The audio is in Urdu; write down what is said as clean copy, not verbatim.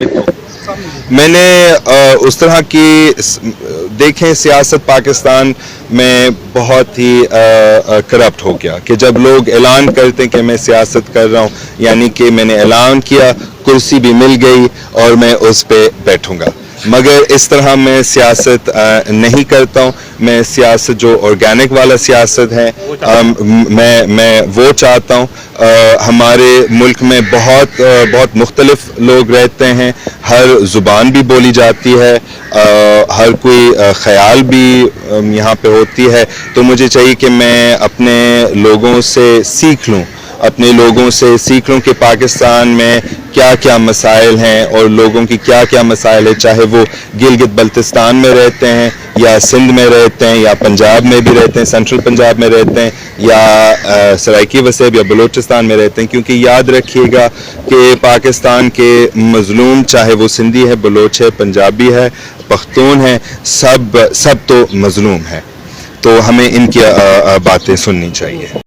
میں نے اس طرح کی دیکھیں سیاست پاکستان میں بہت ہی کرپٹ ہو گیا کہ جب لوگ اعلان کرتے ہیں کہ میں سیاست کر رہا ہوں، یعنی کہ میں نے اعلان کیا، کرسی بھی مل گئی اور میں اس پہ بیٹھوں گا، مگر اس طرح میں سیاست نہیں کرتا ہوں۔ میں سیاست جو آرگینک والا سیاست ہے میں وہ چاہتا ہوں۔ ہمارے ملک میں بہت مختلف لوگ رہتے ہیں، ہر زبان بھی بولی جاتی ہے، ہر کوئی خیال بھی یہاں پہ ہوتی ہے، تو مجھے چاہیے کہ میں اپنے لوگوں سے سیکھ لوں کہ پاکستان میں کیا کیا مسائل ہیں اور لوگوں کی کیا کیا مسائل ہیں، چاہے وہ گلگت بلتستان میں رہتے ہیں یا سندھ میں رہتے ہیں یا پنجاب میں بھی رہتے ہیں، سینٹرل پنجاب میں رہتے ہیں یا سرائکی وسیب یا بلوچستان میں رہتے ہیں، کیونکہ یاد رکھیے گا کہ پاکستان کے مظلوم چاہے وہ سندھی ہے، بلوچ ہے، پنجابی ہے، پختون ہے، سب تو مظلوم ہیں، تو ہمیں ان کی باتیں سننی چاہیے۔